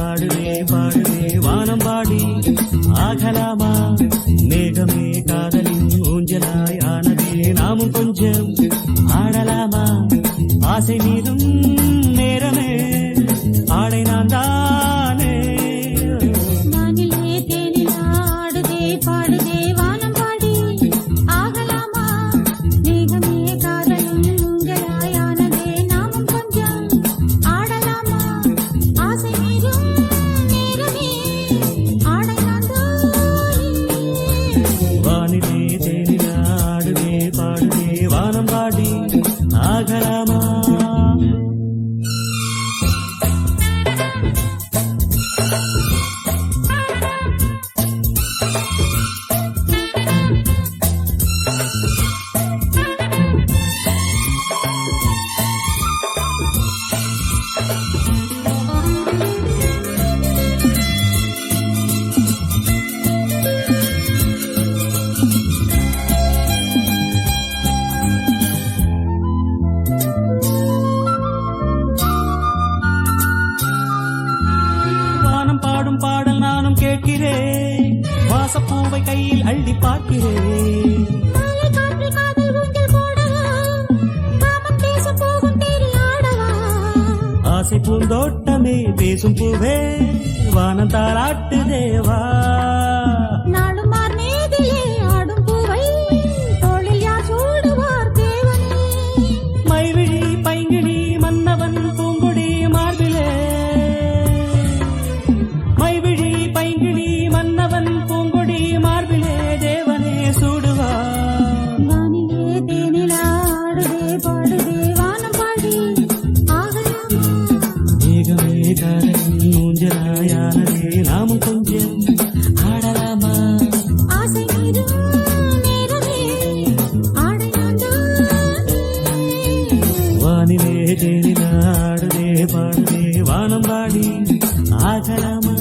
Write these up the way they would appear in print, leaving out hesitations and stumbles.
ஆடுவே பாடுவே வானம் பாடி ஆகலாமா மேகமே காதலின் ஊஞ்சலாய் ஆனதே நாமும் கொஞ்சம் ஆடலாமா ஆசை மீதும் நேரமே ஆடை நான் தானே ஆடுதே பாடுதே வானம் பாடி ஆகலாமா மேகமே காதலின் ஊஞ்சலாய் ஆனதே நாமும் கொஞ்சம் ஆடலாமா ஆசை மீதும் நேரமே ஆடை நான் வானிலே தேனிலா ஆடுவே பாடுவே வானம் பாடி ஆகலாமா பாடல் நானும் கேட்கிறேன் வாசப்பூவை கையில் அள்ளி பார்க்கிறேன் ஆசை பூந்தோட்டமே பேசும் பூவே வானம் தாளாட்டு தேவா நாளுமார் மேதிலே ஆடும் பூவை தோளில் யார் சூடுவார் தேவனே மைவிழி பைங்கிழி மன்னவன் பூங்குடி மார்பிலே மைவிழி பைங்கிழி மன்னவன் பூங்குடி மார்பிலே தேவனே சூடுவார் வானிலே தேனிலா ஆடுதே பாடுதே வானம் பாடி ஆகலாமா மேகமே காதலின் ஊஞ்சலாயானதே நாமும் கொஞ்சம் ஆடலாமா ஆசை மீதும் நேரமே ஆடை நான் தானே வானிலே தேனிலா ஆடுதே பாடுதே வானம் பாடி ஆகலாமா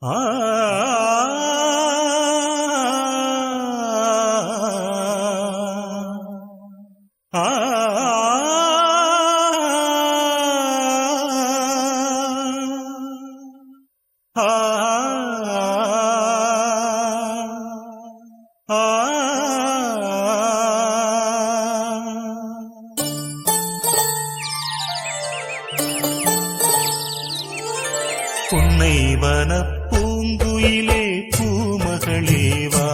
ஆ ஆ புன்னை வனப்பூங்குயிலே பூமகளேவா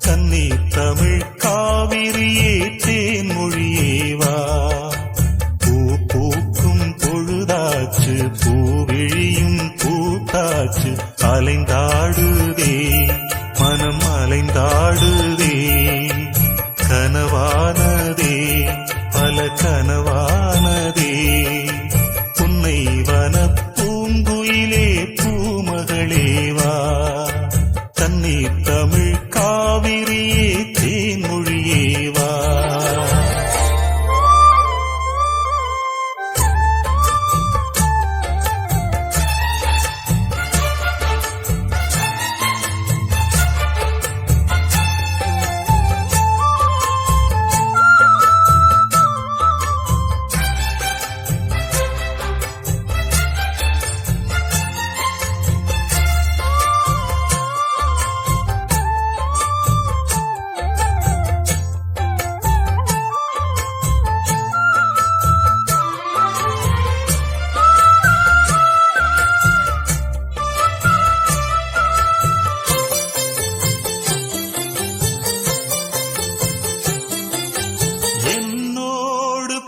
கண்ணீர் தமிழ் காவிரியே தேன்மொழியேவா பூ பூக்கும் பொழுதாச்சு பூவிழியும் பூத்தாச்சு அலைந்தாடுதே மனம் அலைந்தாடுதே கனவானதே பல கனவானதே புன்னை வனப்பூங்குயிலே பூமகளேவா தண்ணீர் தமிழ் காவிரியே தேன்மொழியேவா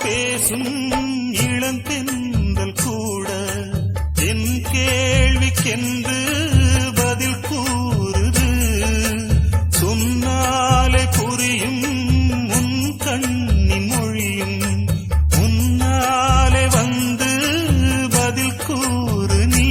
பேசும் இளந்தென்றல் கூட என் கேள்விக்கென்று பதில் கூறுது சொன்னாலே புரியும் உன் கண்ணின் மொழியும் முன்னாலே வந்து பதில் கூறு நீ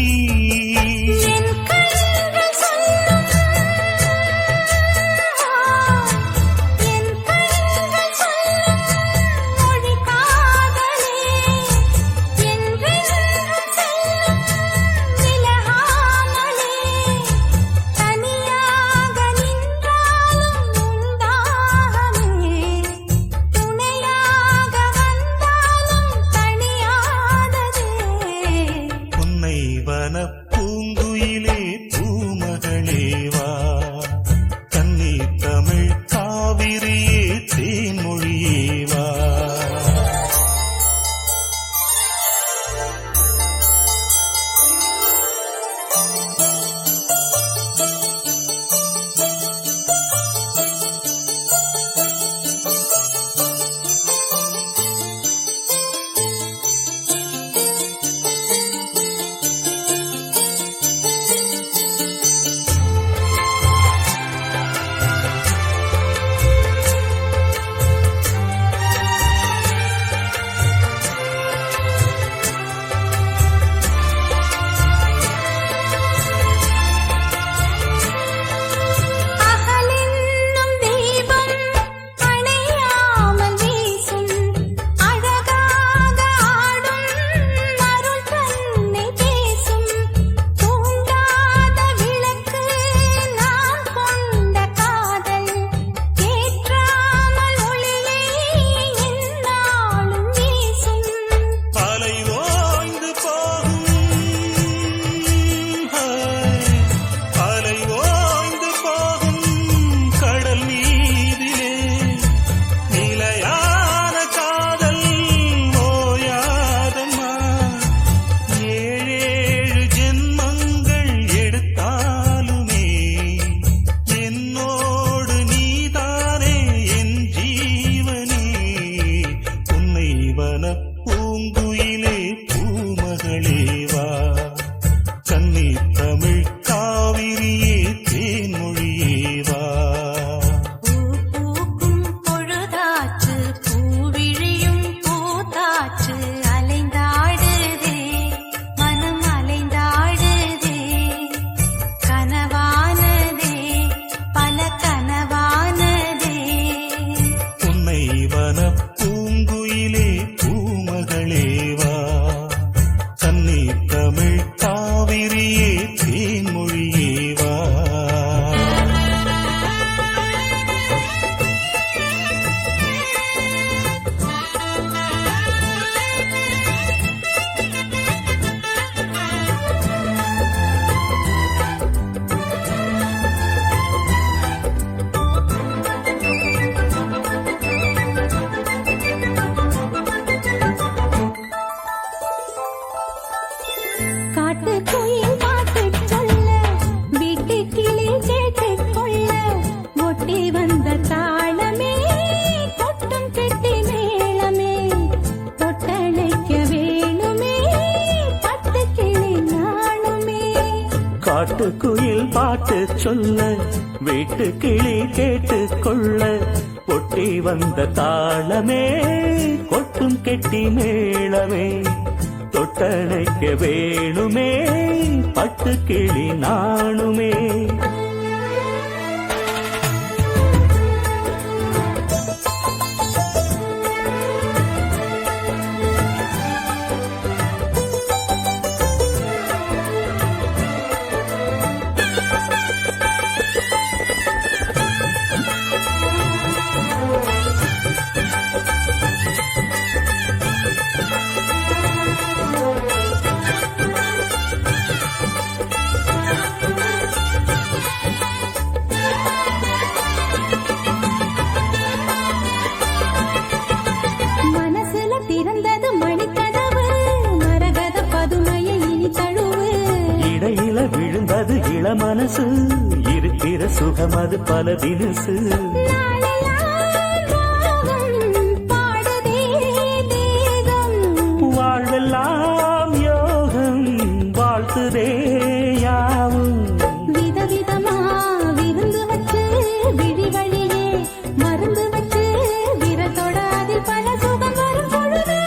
பூங்குயிலே பூமகளேவா கண்ணீர் தமிழ் காவிரியே தேன்மொழியேவா பூங்குயிலே பூமகளேவா கண்ணீர் தமிழ் காவிரியே தேன்மொழியேவா பூக்கும் பொழுதாச்சு பூவிழியும் பூத்தாச்சு அலைந்தாடுதே மனம் அலைந்தாடுதே கனவானதே பல கனவானதே உன்னை வனப்பூங்குயிலே பூமகளேவா கண்ணீர் தமிழ் காவிரியே தேன் காட்டுக்குயில் பாட்டு சொல்ல வீட்டு கிளி கேட்டு கொள்ள ஒட்டி வந்த தாளமே கொட்டும் கெட்டி மேளமே தொட்டணைக்க வேணுமே பட்டு கிளி நாணுமே விழுந்தது இள மனசு இருக்கிற சுகம் அது பல தினசு வாழ்வெல்லாம் யோகம் வாழ்த்துதே யாவும் விதவிதமா விருந்து வச்சு விழி வழியே மருந்து வச்சு விரத்தோட அதில் பல சுகம் வரும் பொழுது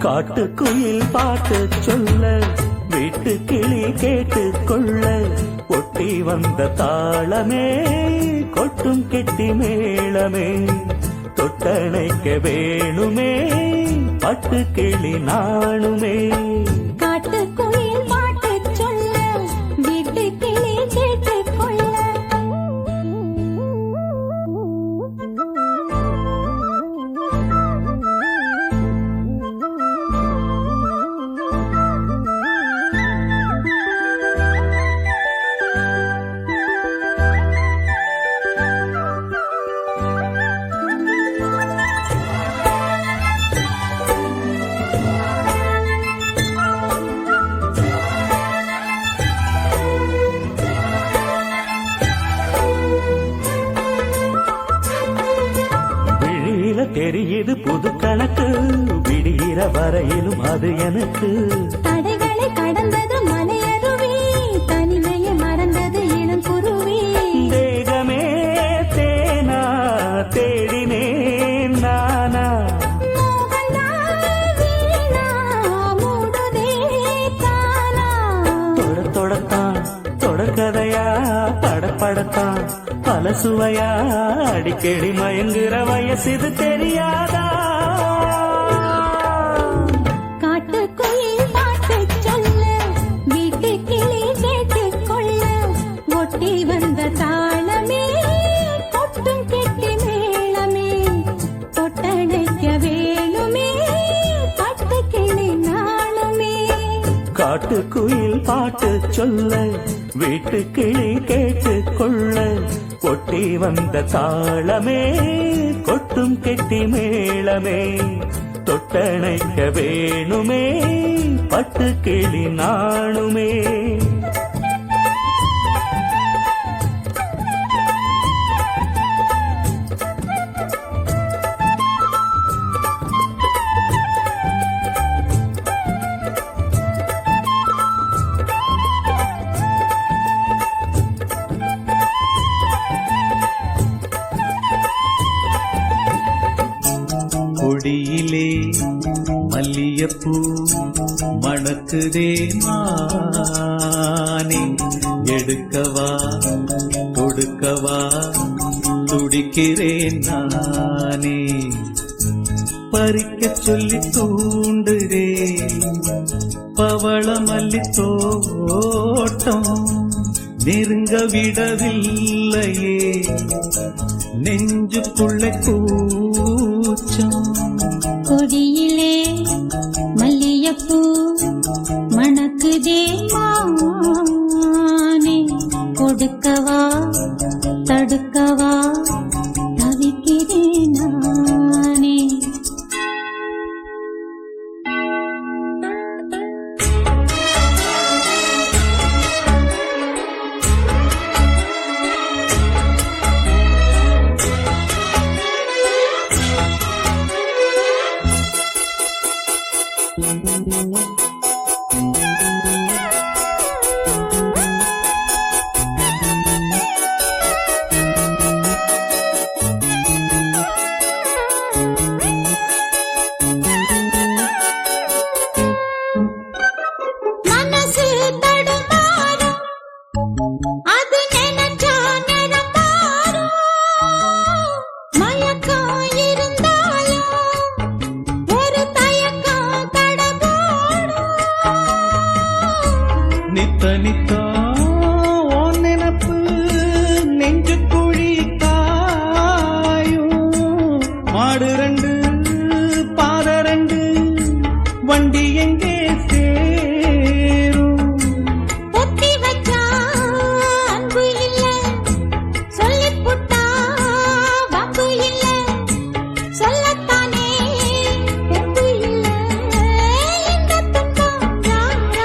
காட்டுக்குயில் பாட்டு சொல்ல வீட்டு கிளி கேட்டு கொள்ள ஒட்டி வந்த தாளமே கொட்டும் கெட்டி மேளமே தொட்டணைக்க வேணுமே பட்டு கிளி நாணுமே காட்டுக்குயில் பாட்டு சொல்ல வீட்டு கிளி கேட்டு கொள்ள தெரியுது புது கணக்கு விடுகிற வரையிலும் அது எனக்கு தடைகளை கடந்தது மலையருவி தனிமையை மறந்தது இளம் குருவி தேகமே தேனா தேடினேன் நானா தொடத்தான் தொடர்கதையா படப்படத்தான் பல சுவையா அடிக்கடி மயங்குற வயசு இது தெரியாதா காட்டுக்குயில் பாட்டு சொல்ல வீட்டு கிளி கேட்டு கொள்ள ஒட்டி வந்த தாளமே கொட்டும் கெட்டி மேளமே தொட்டணைக்க வேணுமே பட்டு கிளி நாளுமே காட்டுக்குயில் பாட்டு சொல்ல வீட்டு கிளி கேட்டு கொள்ள கொட்டி வந்த தாளமே கொட்டும் கெட்டி மேளமே தொட்டணைக்க வேணுமே பட்டு கிளி நாணுமே கொடியிலே மல்லியப்பூ மணக்குதே மானே எடுக்கவா கொடுக்கவா துடிக்கிறேன் நானே பறிக்க சொல்லி தூண்டுதே பவள மல்லி தோட்டம் நெருங்க விடவில்லையே நெஞ்சுக்குள்ள கூச்சம் கொடியிலே மல்லியப்பூ மணக்குதே மானே கொடுக்கவா தடுக்கவா தவிக்கிறேன் நானே தனித்தனித்தா உன் நினப்பு நெஞ்சு குழி காயும். மாடு ரெண்டு பாத ரெண்டு வண்டி எங்கே சேரும்? பொத்தி வச்சா அன்பு இல்ல, சொல்லிப் புட்டா வம்பு இல்ல, சொல்லத்தானே தெம்பு இல்ல, இந்த துன்பம் யாரால?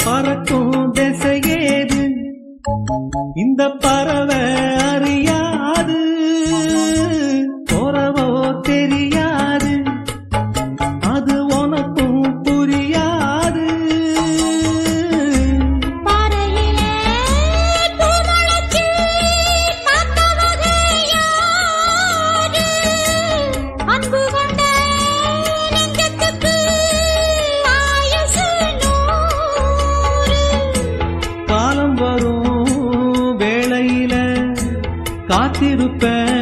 பறக்கும் திசையேது இந்த பறவை அறியாது, போறவோ தெரியாது, அது உனக்கும் புரியாது. பாறையிலே பூ முளைச்சு பார்த்தவங்க யாரு? அன்பு கொண்ட நெஞ்சத்துக்கு ஆயுசு 100. காலம் வரும் வேளையில காத்திருப்பேன்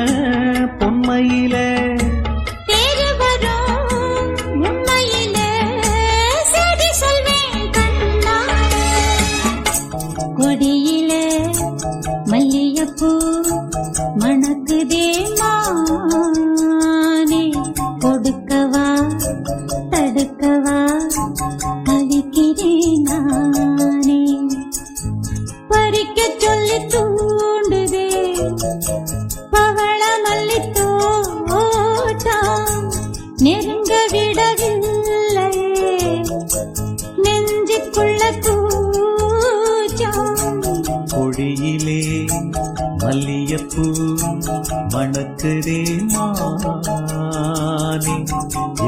பொன்மையில. தேடி வரும் உண்மையிலே செய்தி சொல்வேன் கண்ணாலே. கொடியிலே மல்லிகைப்பூ மணக்குதே மானே, கொடுக்கவா தடுக்கவா தவிக்கிறேன் நானே. பறிக்க சொல்லி தூண்டுதே பவள மல்லி தோட்டம், நெருங்க விடவில்லையே நெஞ்சுக்குள்ள கூச்சம். கொடியிலே மல்லியப்பூ மணக்குதே மானே,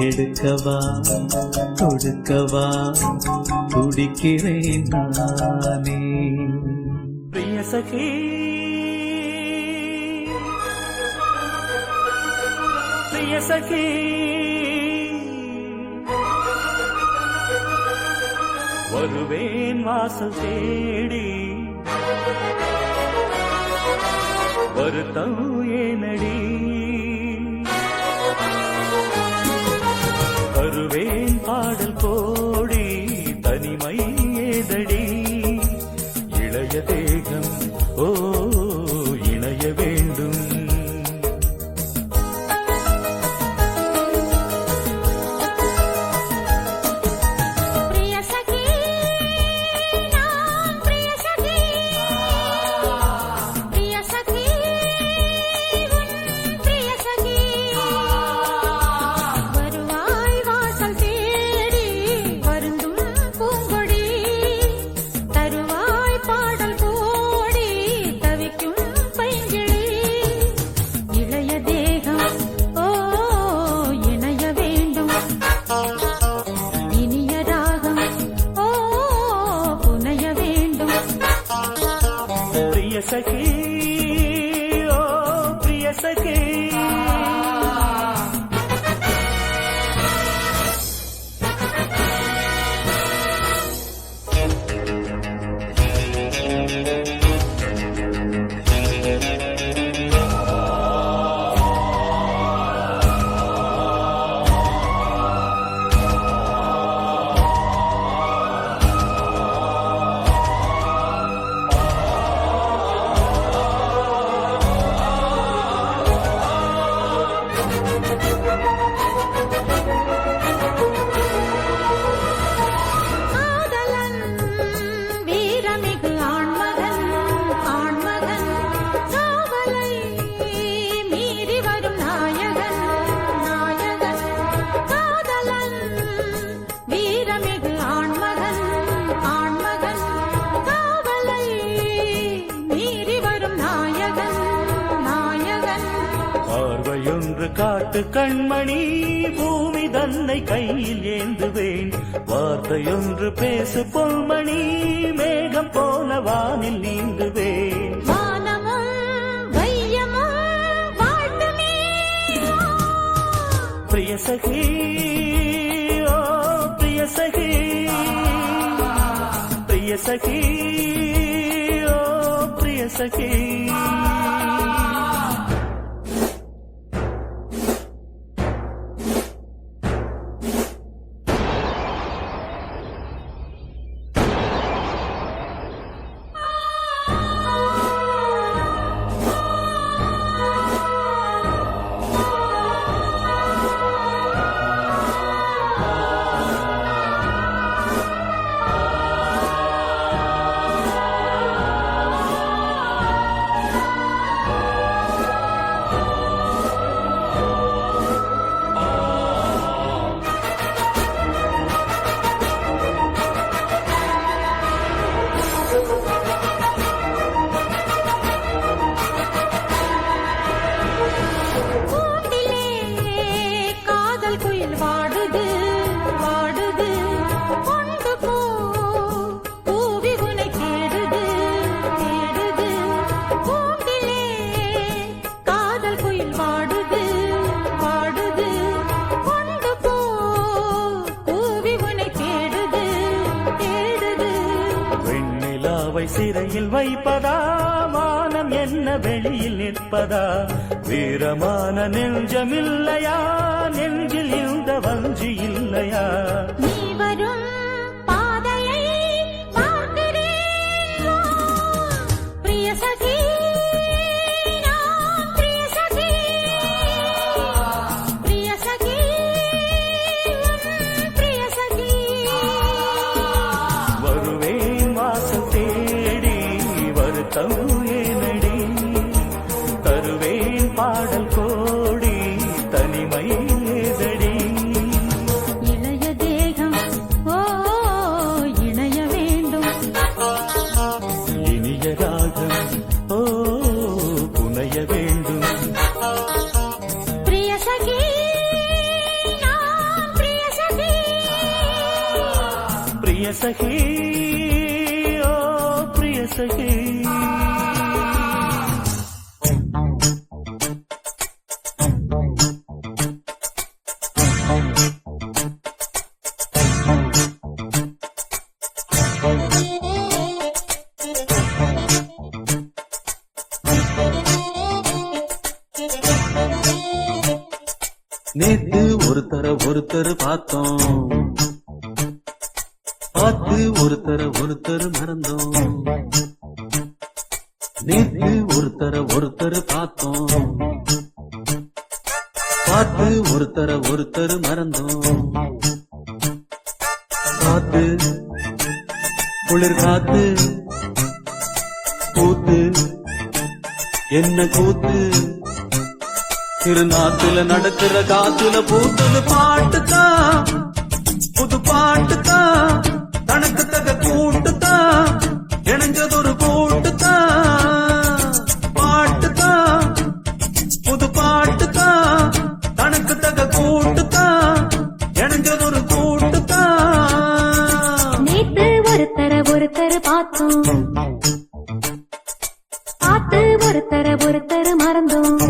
எடுக்கவா கொடுக்கவா துடிக்கிறேன் நானே. பிரிய சகி பிரிய சகி வருவேன் வாசல் தேடி, வருத்தம் ஏனடி? வருவேன் பாடல் கோடி, தனிமை ஏதடி? இளைய தேகம் ஓ இணைய வேண்டும். பிரிய சகி நான் பிரிய சகி, பிரிய சகி உன் பார்வையொன்று காட்டு கண்மணி, பூமி தன்னை கையில் ஏந்துவேன். வார்த்தையொன்று பேசு பொன்மணி, மேகம் போல வானில் நீந்துவேன். வானமும் வையமும் வாழ்த்துமே. பிரிய சகி, ஓ பிரிய சகி, பிரிய சகி, ஓ பிரிய சகி. சிறையில் வைப்பதா, மானம் என்ன வெளியில் நிற்பதா? வீரமான நெஞ்சமில்லையா, நெஞ்சில் இந்த வஞ்சி இல்லையா? நீ வரும் பாதையை பார்க்கிறேன் பிரிய சகி, நான் பிரிய சகி, பிரிய சகி, பிரிய சகி. வருவேன் வாசல் தேடி, வருத்தம் ஏனடி? தருவேன் பாடல் கோடி, தனிமை ஏதடி? இளைய தேகம் ஓ இணைய வேண்டும், இனிய ராகம் ஓ புனைய வேண்டும். பிரிய சகி, நான் பிரிய சகி. பிரிய சகி, ஓ பிரிய சகி. நேத்து ஒருத்தர் பார்த்தோம், பார்த்து ஒருத்தர் மறந்தோம். நேத்து ஒருத்தர் பார்த்தோம், பார்த்து ஒருத்தர் மறந்தோம். காத்து குளிர் காத்து கூத்து என்ன கூத்து, திருநாட்டுல நடக்கிற காத்துல பூத்தது பாட்டுதான், புது பாட்டுதான், தனக்கு தக கூட்டுதான், இணைஞ்சதொரு கூட்டுதான். பாட்டுதான் புது பாட்டுதான், தனக்கு தக கூட்டுதான், இணைஞ்சதொரு கூட்டுதான். நேத்து ஒருத்தர் பார்த்தோம், பார்த்து ஒருத்தர் மறந்தோம்.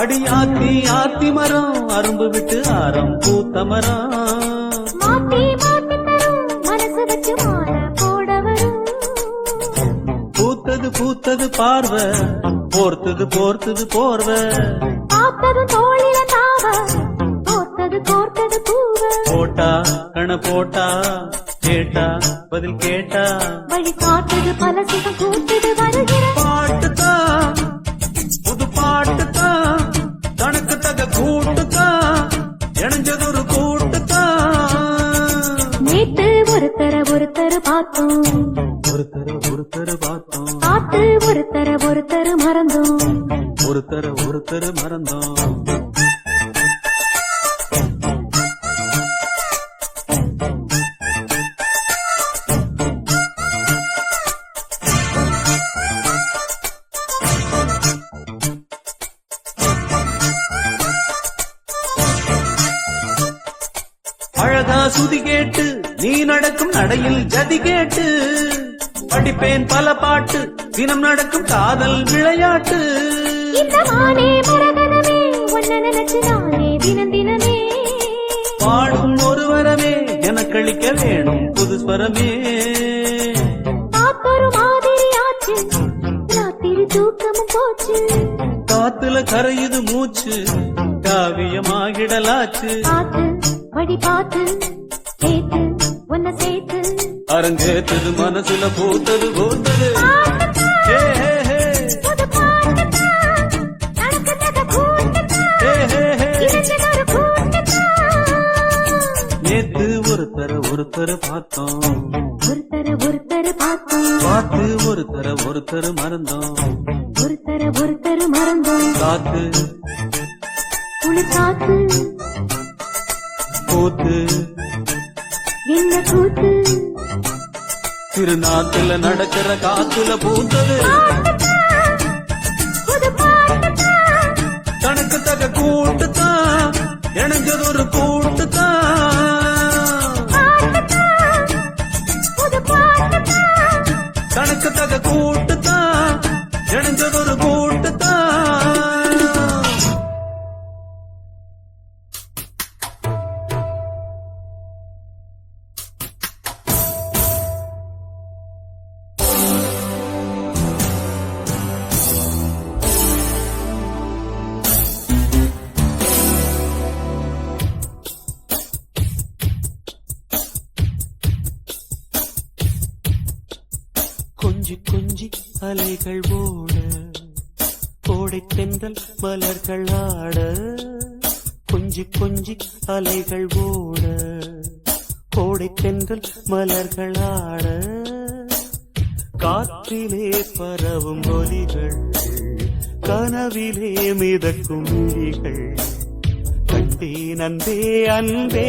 அடி ஆத்தி ஆத்தி மரம், அரும்பு விட்டு ஆரம் பூத்த மரம். மாத்தி மாத்தி தரும், மனசு வச்சு மாற போட வரும். பூத்தது பார்வை, போர்த்தது போர்வை. பார்த்தது தோழில தாவ, கோர்த்தது பூவ. போட்டா கண போட்டா, கேட்டா பதில் கேட்டா, வழி காட்டுது பல சுகம் கூட்டுது வருகிற பாட்டுதான் புது பாட்டுதான், பார்த்தோம் ஒருத்தர பார்த்தோம் பார்த்து ஒருத்தர மறந்தோம் ஒருத்தர மறந்தோம் அழகா சுதி கேட்டு நீ நடக்கும் நடையில் ஜதி கேட்டு படிப்பேன் பல பாட்டு தினம் நடக்கும் காதல் விளையாட்டு இந்த மானே மரகதமே உன்னை நினைச்சு நானே தினமே பாடும் ஒரு வரமே எனக்களிக்க வேணும் புது ஸ்வரமே காத்தொரு மாதிரி ஆச்சு ராத்திரி தூக்கமும் போச்சு காத்துல கரையுது மூச்சு காவியமாகிடலாச்சு பார்த்து வழி பார்த்து கேட்டு உன்னை சேர்த்து அரங்கேற்றது மனசுல பூத்தது பூத்தது ஹே, ஹே, ஹே. புது பாட்டுதான், நடக்குதக கூட்டுதான், ஹே, ஹே, ஹே. இளைஞனொரு கூட்டுதான். நேத்து ஒருத்தர பார்த்தோம் ஒருத்தர பார்த்தோம் பார்த்து ஒருத்தர மறந்தோம் ஒருத்தர மறந்தோம் காத்து குளிர் காத்து கூத்து என்ன கூத்து திருநாத்துல நடக்கிற காத்துல பூத்தது பாட்டுதான், புது பாட்டுதான், தனக்கு தக கூட்டுத்தான் இணைஞ்சது ஒரு கூட்டுத்தான் பாட்டுதான், புது பாட்டுதான். தனக்கு தக கூட்டுத்தான் இணைஞ்சது ஒரு கூட்டுத்தான் கொஞ்சி அலைகள் ஓட கோடை தென்றல் மலர்கள் ஆட கொஞ்சி அலைகள் ஓட கோடை தென்றல் மலர்கள் ஆட காற்றிலே பரவும் ஒலிகள் கனவிலே மிதக்கும் விழிகள் கண்டேன் அன்பே அன்பே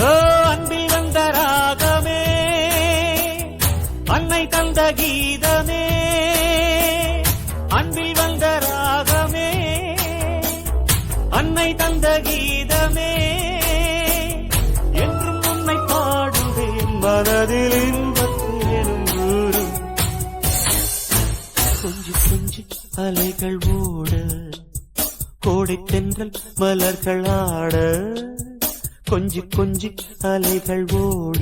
ஓ அன்பில் வந்த ராகமே அன்னை தந்த கீதமே அன்பில் வந்த ராகமே அன்னை தந்த கீதமே என்றும் உன்னை பாடுவேன் மனதில் இன்பத்தேனும் ஊரும் கொஞ்சி அலைகள் ஓட கோடை தென்றல் மலர்கள் ஆட கொஞ்சி அலைகள் ஓட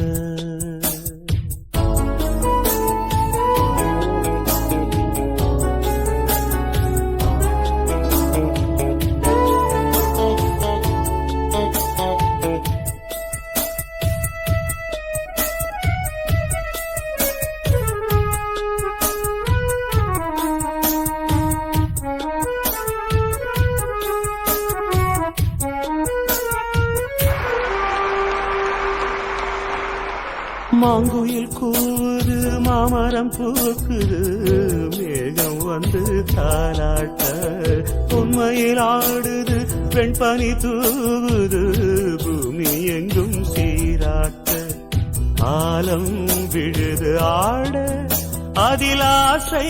மாங்குயில் கூவுது மாமரம் பூக்குது மேகம் வந்து தாலாட்ட உண்மையில் ஆடுது வெண்பனி தூவுது பூமி எங்கும் சீராட்ட ஆலம் விழுது ஆட அதில் ஆசை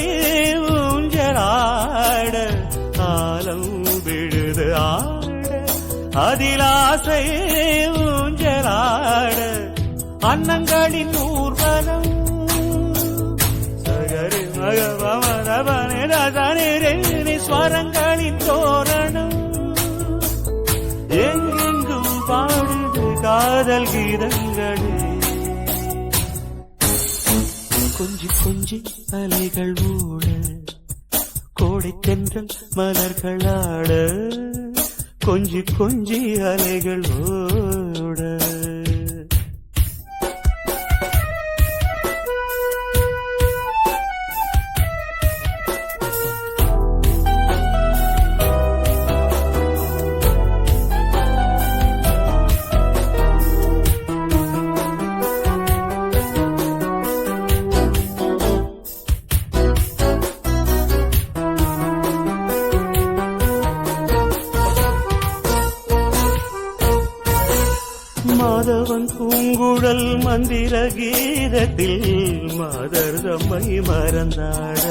ஊஞ்சலாட ஆலம் விழுது ஆட அதில் ஆசை ஊஞ்சலாட அன்னங்களின் ஊர்வலம் சகரி மகவமரபனி ஸ்வரங்களின் தோரணம் எங்கெங்கும் பாடுது காதல் கீதங்களே கொஞ்சி அலைகள் ஓட கோடை தென்றல் மலர்கள் ஆட கொஞ்சி அலைகள் ஓட மாதவன் பூங்குழல் மந்திர கீதத்தில் மாதர் தம்மை மறந்தாட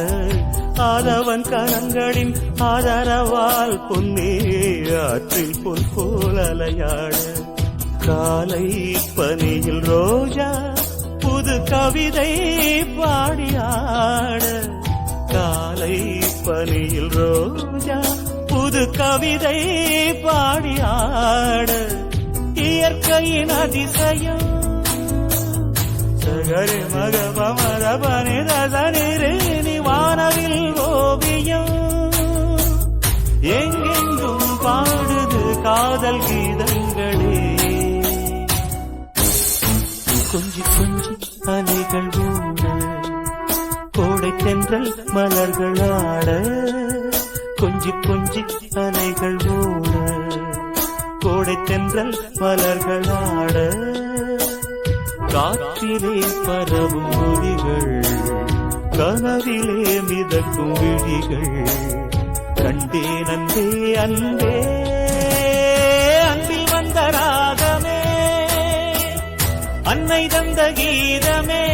ஆதவன் கணங்களின் ஆதரவால் பொன்னே ஆற்றில் பொன் போல் அலையாட காலை பனியில் ரோஜா புது கவிதை பாடியாட காலை பனியில் ரோஜா புது கவிதை பாடியாட இயற்கையின் அதிசயம் சகரி மகபமர பனிதனிரேனி வானவில் ஓவியம் எங்கெங்கும் பாடுது காதல் கீதங்களே கொஞ்சி கொஞ்சி அலைகள் ஓட கோடை தென்றல் மலர்கள் ஆட கொஞ்சி கொஞ்சி அலைகள் ஓட கோடை தென்றல் மலர்கள் ஆட காற்றிலே பரவும் மொழிகள் கனவிலே மிதக்கும் விழிகள் கண்டேன் அன்பே அன்பே அன்பில் வந்த ராகமே அன்னை தந்த கீதமே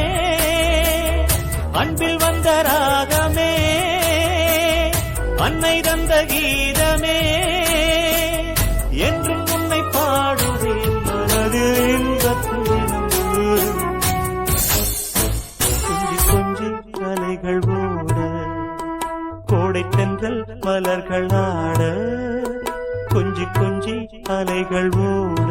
அன்பில் வந்த ராகமே அன்னை தந்த கீதமே என்றும் உன்னை பாடுவேன் மனதில் இன்பத்தில் கொஞ்சி கொஞ்சி அலைகள் ஓட கோடை தென்றல் மலர்கள் ஆட கொஞ்சி கொஞ்சி அலைகள் ஓட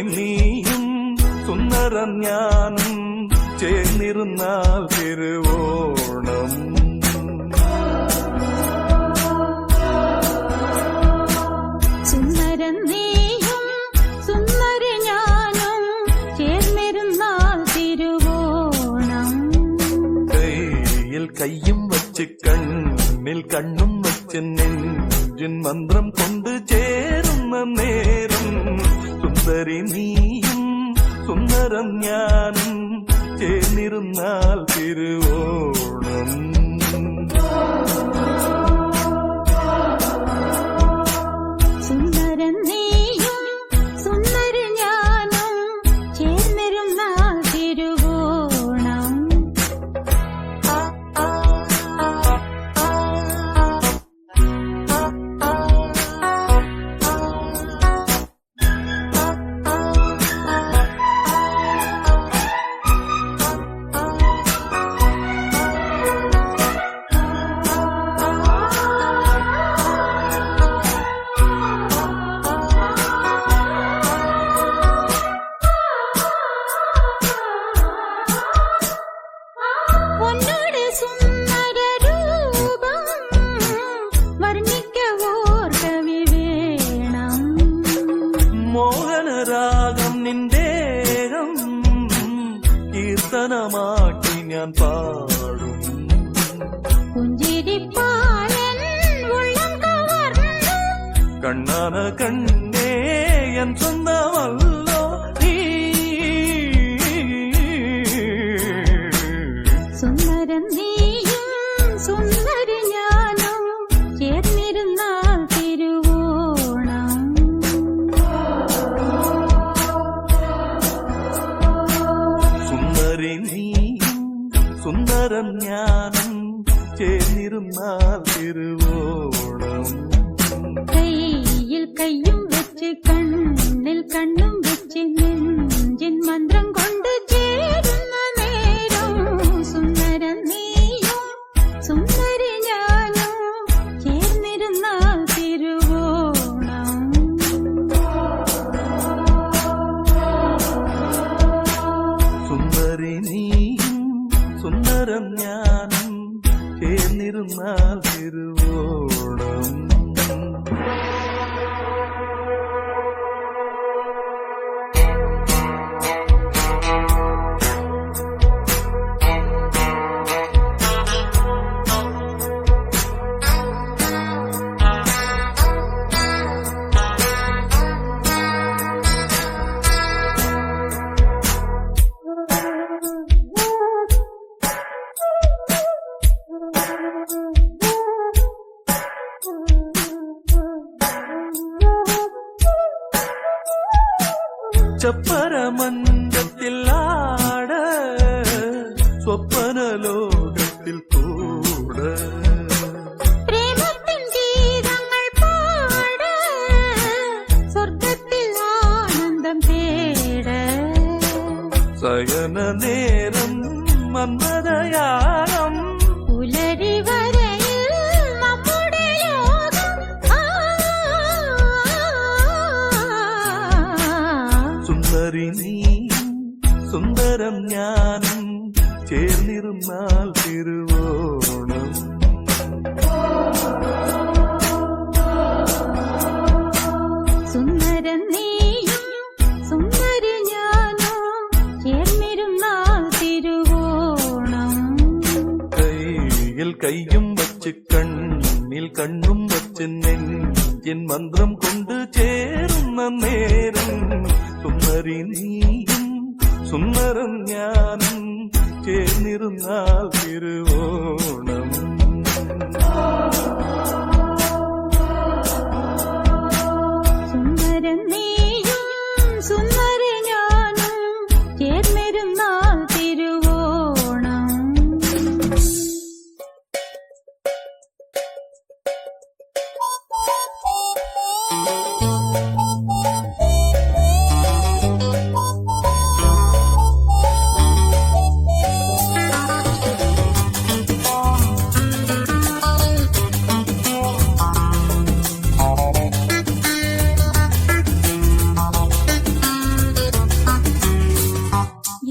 നീയും സുന്ദരം ഞാനും ചേർന്നിരുന്നാൽ തിരുവോണം സുന്ദരം നീയും സുന്ദര ഞാനും ചേർന്നിരുന്നാൽ തിരുവോണം കയ്യിൽ കയ്യും വച്ച് കണ്ണിൽ കണ്ണും വച്ച് നെഞ്ചിൻ മന്ത്രം കൊണ്ട് ചേരുന്ന നേരം സുന്ദരി നീയും സുന്ദരം ഞാനും ചേർന്നിരുന്നാൽ തിരുവോണം സുന്ദരം നീയും സുന്ദര ഞാനും ചേർന്നിരുന്നാൽ തിരുവോണം മോഹനരാഗം നിന്റേകം കീർത്തനമാക്കി ഞാൻ പാടും കണ്ണാന കണ്ണേ എൻ സ്വന്തമല്ലോ സുന്ദരം നീയും സുന്ദര ഞാനും ചേർന്നിരുന്നാൽ തിരുവോണം സുന്ദരി നീയും സുന്ദരം ഞാനും ചേർന്നിരുന്നാൽ തിരുവോണം കയ്യിൽ കയ്യും വെച്ച് കണ്ണിൽ കണ്ണും വെച്ച് നെഞ്ചിൻ മന്ത്രം കൊണ്ട് ചേരുന്ന നേരം സുന്ദരം നീയും സുന്ദരി ഞാനും ചേർന്നിരുന്നാൽ തിരുവോണം സുന്ദരി നീയും സുന്ദരം ഞാനും சேர்ந்திருந்தால் திருவோணம். சப்பர மன்றத்தில் ஆட சொப்பனலோகத்தில் கூட பிரேமத்தின் கீதங்கள் பாட சொர்க்கத்தில் ஆனந்தம் தேட சயன நேரம் மன்மதயாரம் உலரி வரையில் நம்முடைய யோகம். சுந்தரி நீ சுந்தரம் ஞானம் சேர்ந்திருந்தால் திருவோணம். சுந்தரன் நீயும் சுந்தரி ஞானம் சேர்ந்திருந்தால் திருவோணம். கையில் கையும் வச்சு கண்ணில் கண்ணும் வச்சு நெஞ்சின் மந்திரம் கொண்டு சேரும் நேரம். சுந்தரி நீயும் சுந்தரம் ஞானம் சேர்ந்திருந்தால் திருவோணம். சுந்தரன் நீயும் சுந்தரி ஞானம் சேர்ந்திருந்தால் திருவோணம்.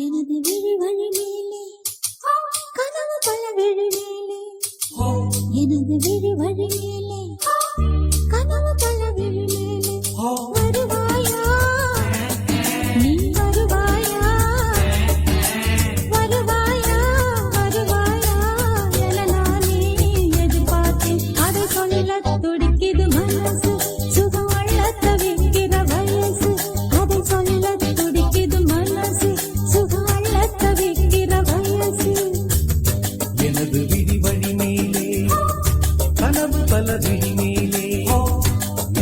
எனது விழி வழி மேலே கனவு பல விழி மேலே, எனது விழி வழி மேலே கனவு பல விழி மேலே. வருவாயா நீ வருவாயா, வருவாயா வருவாயா என நானே எதிர்பார்த்தேன். அதை சொல்ல துடிக்குது மனசு, சுகம் அள்ள தவிக்கிற வயசு. அதை சொல்ல துடிக்குது மனசு, சுகம் அள்ள தவிக்கிற வயசு. எனது விழி வழி மேலே கனவு பல விழி மேலே,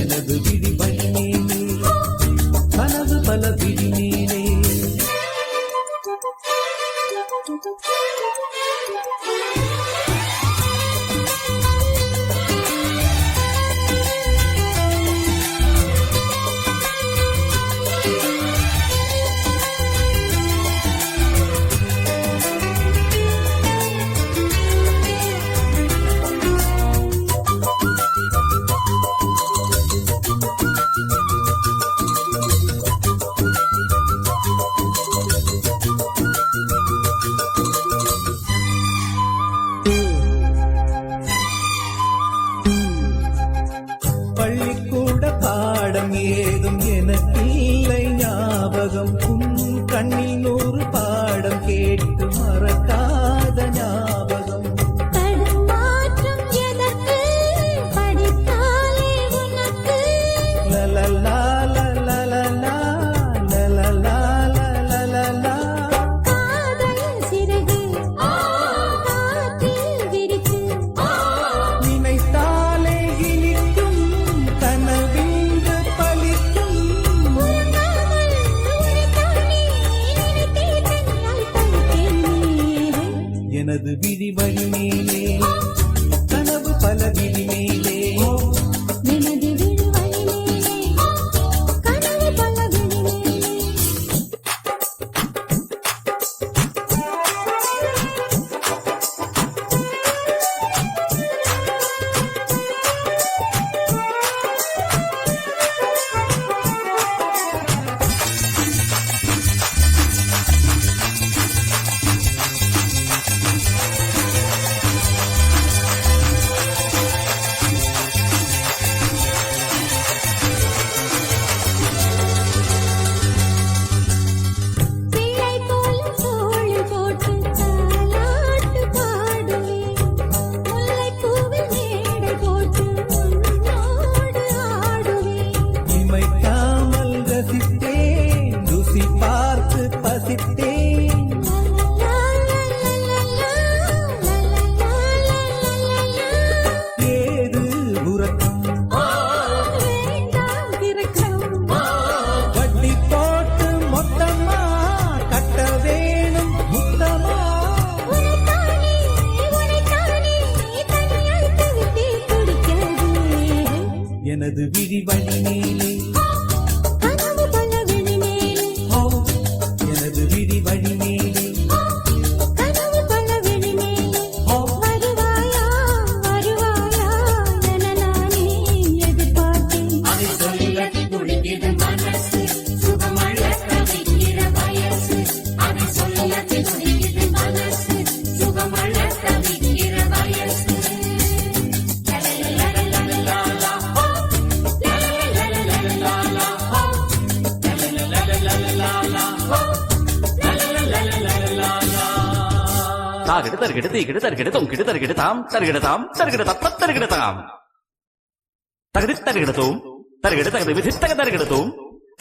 எனது விழி வழி மேலே கனவு பல விழி மேலே. பள்ளிக்கூட பாடம் ஏதும் எனக்கில்லை ஞாபகம். உன் கண்ணில் 100 பாடம் கேட்டு மறக்காத ஞாபகம். தடுமாற்றம் எதற்கு, படித்தாலே உனக்கு. லலலா லலலா லலலா லலலா. காதல் சிறகு காற்றில் விரித்து, நினைத்தாலே இனிக்கும் கனவின்று பலிக்கும். உறங்காமல் உரைத்தானே நினைத்தே தன்னால் பழித்தேனே. எனது விழி வழி மேலே கனவு பல விழி மேலே, எனது விழி வழி மேலே கனவு பல விழி மேலே. எனது விழி வழி மேலே கனவு பல விழி மேலே ஓ எனது விழி வழி மேலே கனவு பல விழி மேலே ஓ வருவாயா வருவாயா என நானே எதிர்பார்த்தேன். அதை சொல்ல துடிக்குது மனசு சுகமழ தவிக்கிற வயசு அதை சொல்ல துடிக்குது மனசு சுகமழ தவிக்கிற வயசு தாகிடு தருகிடு தீகிடு தருகிடு தொங்கிடு தருகிடு தாம் தருகிடு தாம் தருகிடு தப்ப தருகிடு தாம் தகுதி தருகிடு தூம் தருகிடு தகுதி விதி தக தருகிடு தூம்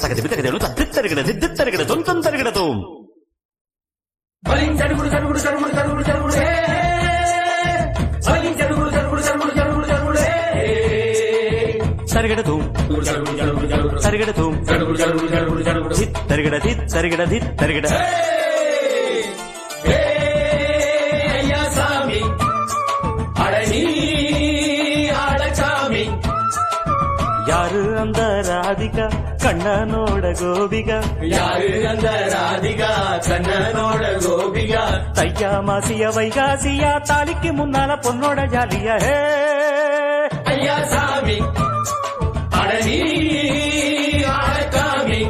தகுதி விதகதேனு தத்து தருகிடு தித்து தருகிடு தொந்தம் தருகிடு தூம் பலிங் சடுகுடு சடுகுடு சடுகுடு சடுகுடு சடுகுடு பலிங் சடுகுடு சடுகுடு சடுகுடு சடுகுடு சடுகுடு தருகிடு தூம் தருகிடு தூம் சடுகுடு சடுகுடு சடுகுடு சடுகுடு தித் தருகிட தித் தருகிட தித் தருகிட ஐயா சாமி அடனி ஆளசாமி யாரு அந்த ராதிகா கண்ணனோட கோபிகா யாரு அந்த ராதிகா கண்ணனோட கோபிகா தையா மாசியா வைகாசியா தாலிக்கு முன்னால பொண்ணோட ஜாலியா ஹே ஐயா சாமி அடனி ஆளசாமி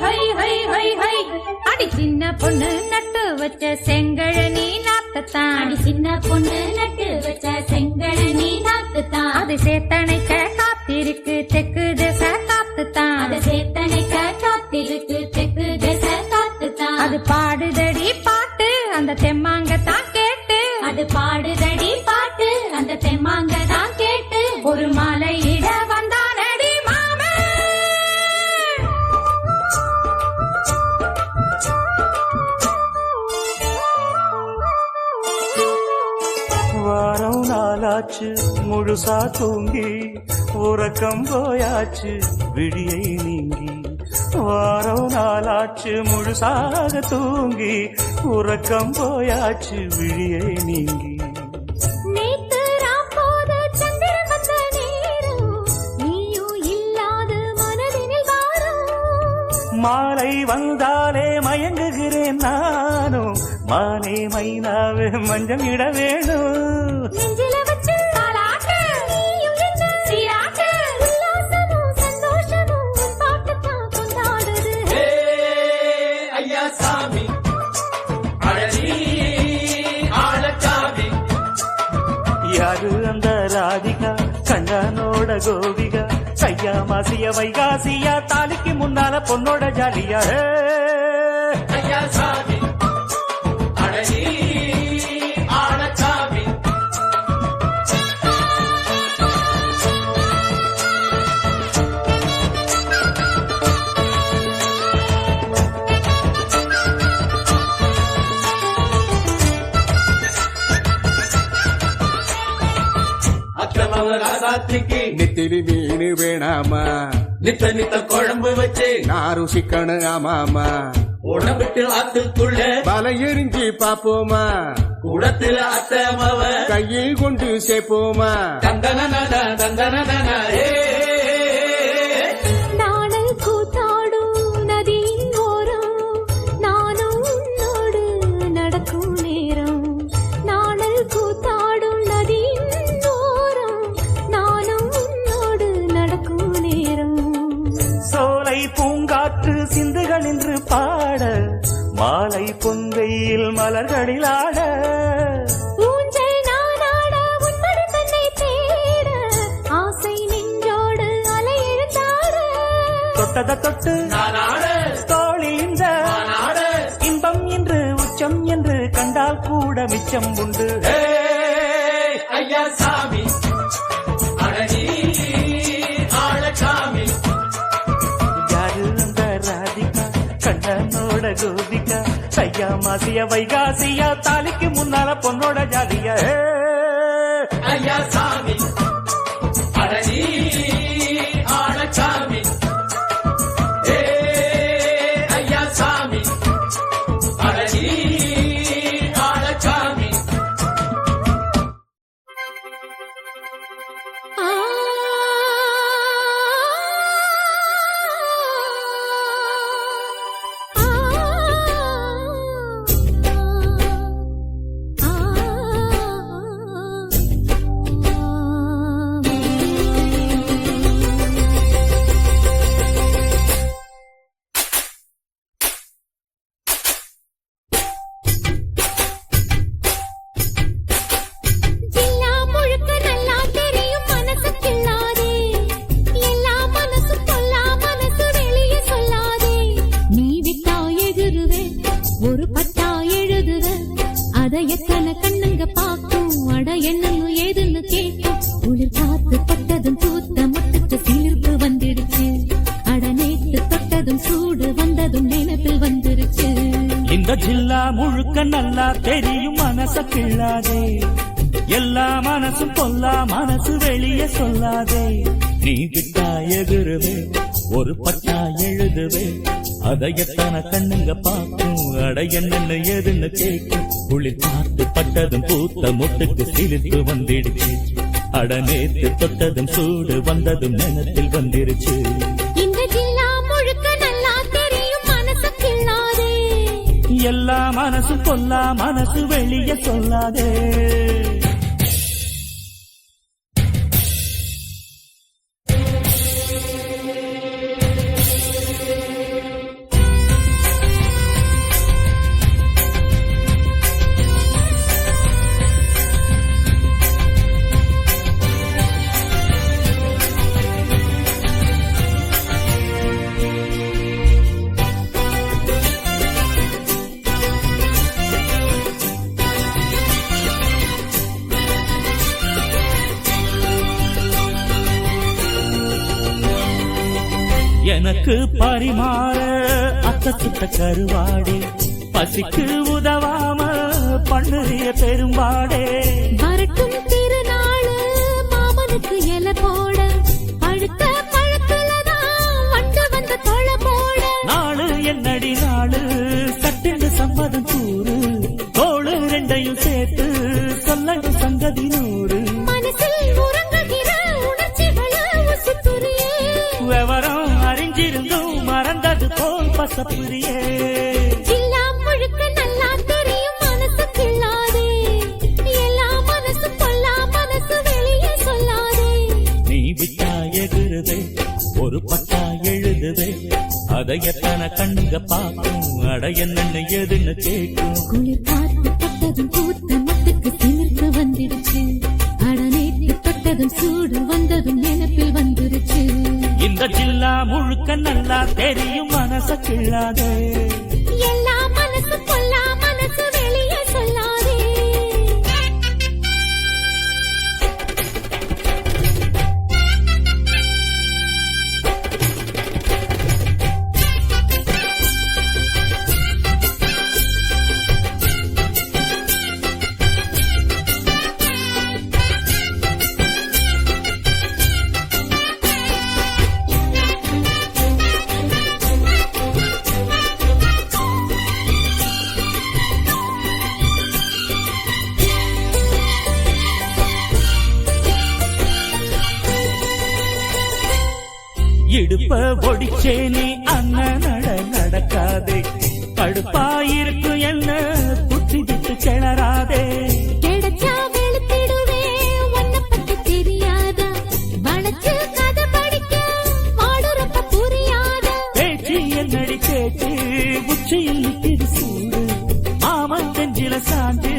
ஹை ஹை ஹை ஹை அடி சின்ன பொண்ணு நட்டு வச்ச செங்கழனி நாத்தத்தான். அடி சின்ன பொண்ணு நட்டு வச்ச செங்கழனி நாத்துத்தான் அது சேத்தனைக்க காத்திருக்கு தெற்கு திசை காத்துத்தான். அதை சேத்தனைக்க காத்திருக்கு தெற்கு திசை காத்துத்தான் அது பாடுதடி பாட்டு அந்த தெம்மாங்கத்தான் கேட்டு அது பாடுதடி பாட்டு அந்த தெம்மாங்க தான் கேட்டு ஒரு மாலையிட வந்தானடி மாமே. வாரம் நாளாச்சு முழுசா தூங்கி உறக்கம் போயாச்சு விடியை நீங்கி வாரம் நாளாச்சு முழுசாக தூங்கி உறக்கம் போயாச்சு விழியை நீங்கி நேத்து ராப்போது சந்திரன் வந்த நேரம் நீயும் இல்லாத மனதினில் வாரம். மாலை வந்தாலே மயங்குகிறேன் நானும் மானே மைனாவே மஞ்சம் இட வேணும் நெஞ்சில வச்சு தாலாட்டு நீயும் என்ன சீராட்டு. உல்லாசமும் சந்தோஷமும் உன் பாட்டுத்தான் கொண்டாடுது. ஐயா சாமி அடனி ஆளசாமி யாரு அந்த ராதிகா கண்ணனோட கோபிகா கையா மாசிய வைகாசியா தாலிக்கு முன்னால பொண்ணோட ஜாலியா ஹே. ஐயா சாமி அடனி ஆளசாமி அத்தமவ ராசாத்திக்கு நெத்திரி மீன் வேணாமா நித்த நித்த குழம்பு வச்சு நான் ருசிக்கணும் ஆமாமா உடம்பிட்டு ஆத்துக்குள்ள பல எரிஞ்சு பாப்போமா கூடத்துல அத்தமவ கையில் கொண்டு சேர்ப்போமா தந்தன தந்தன நாணல் கூத்தாடும் நதியின் ஓரம் நானும் உன்னோடு நடக்கும் நேரம். நாணல் கூத்தாடும் நதியின் ஓரம் நானும் உன்னோடு நடக்கும் நேரம். சோலை பூங்காற்று சிந்துகள் நின்று பாட மாலை பொன்வெயில் மலர்களில் ஆட ஊஞ்சல் நானாட உன்படி தன்னை தேட ஆசை நெஞ்சோடு அலை எழுந்தாட. தொட்டத தொட்டு நானாட தோளில் இந்த நானாட இன்பம் என்று உச்சம் என்று கண்டால் கூட மிச்சம் உண்டு ஐயா சாமி அடனி ஆளசாமி யாரு அந்த ராதிகா கண்ணனோட கோபிகா கையா மாசிய வைகாசியா தாலிக்கு முன்னால பொண்ணோட ஜாலியா ஹே. ஐயா சாமி அடனி ஆளசாமி ஐயா சாமி ஜில்லா முழுக்க நல்லா தெரியும் மனச கிள்ளாதே எல்லா மனசும் பொல்லா மனசு வெளியே சொல்லாதே நீ விட்டா எகுருவே ஒரு பட்டா எழுதுவே அதை எத்தனை கண்ணுங்க பார்க்கும் அட என்னன்னு எதுன்னு கேட்கும் குளிர் பார்த்து பட்டதும் பூத்த முட்டுக்கு சிரித்து வந்துடுச்சு அட நேத்து தொட்டதும் சூடு வந்ததும் நினத்தில் வந்துருச்சு இந்த ஜில்லா முழுக்க நல்லா தெரியும் மனசு கிள்ளாதே எல்லா மனசும் பொல்லா மனசு வெளியே சொல்லாதே எனக்கு பரிமாற அக்கத்துட்ட கருவாடே பசிக்கு உதவாம பண்ணுறிய பெரும்பாடே வரட்டும் திருநாள் மாமனுக்கு இலை போட பழுத்த பழத்துலதான் வண்டு வந்த தொலை போட நாளு என்னடி நாளு சட்டென்று சம்மதம் கூறு தோளு ரெண்டையும் சேர்த்து சொல்லணும் சங்கதி நூறு மனசில் உறங்குகிற உணர்ச்சிகளை உசுத்துறியே விவரம் அறிஞ்சிருந்தும் மறந்தது போல் பசப்புரியே ஜில்லா முழுக்க நல்லா தெரியும் மனசு கிள்ளாதே எல்லா மனசு பொல்லா மனசு வெளியே சொல்லாதே நீ விட்டா எகுருதே ஒரு பட்டா எழுதுதே அதை எத்தனை கண்ணுங்க பார்க்கும் அட என்னன்னு எதுன்னு கேட்கும் குளிர் பார்த்து பட்டதும் பூத்த முட்டுக்கு திமிர்த்து வந்துடுச்சு அட நேற்று தொட்டதும் சூடு வந்ததும் நினைப்பில் வந்துருச்சு இந்த ஜில்லா முழுக்க நல்லா தெரியும் மனச கிள்ளாதே எல்லா மனசு பொல்லா மனசு வெளியே சொல்லாதே இடுப்ப ஒடிச்சே நீ அண்ணன் நடக்காதே கடுப்பாயிருக்கும் என்ன புத்தி விட்டு கிளறாதே கிடைச்சா வெளுத்திடுவே உன்னை பத்தி தெரியாதா வளைச்சு கதை படிக்க வாடுறப்ப புரியாதா பேச்சு என்னடி கேட்டு உச்சியில் நிற்கிது சூடு மாமன் தெஞ்சில சாஞ்சு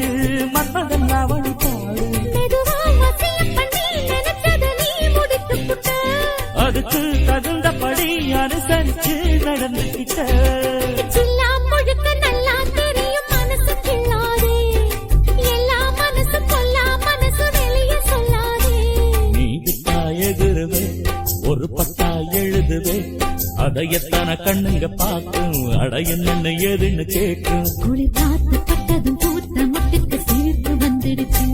மன்மதன் அவனி பாடு மெதுவா வசியம் பண்ணி நினைச்சத நீ முடித்து புட்ட அதுக்கு தகுந்தபடி அனுசரிச்சு நடந்துகிட்ட ஜில்லா முழுக்க நல்லா தெரியும் மனசு கிள்ளாதே எல்லா மனசு பொல்லா மனசு வெளியே சொல்லாதே நீ விட்டா எகுருவே ஒரு பட்டா எழுதுவே அதை எத்தனை கண்ணுங்க பார்க்கும் அட என்னன்னு எதுன்னு கேட்கும் குளிர் பார்த்து பட்டதும் பூத்த முட்டுக்கு சீர்த்து வந்துடுச்சு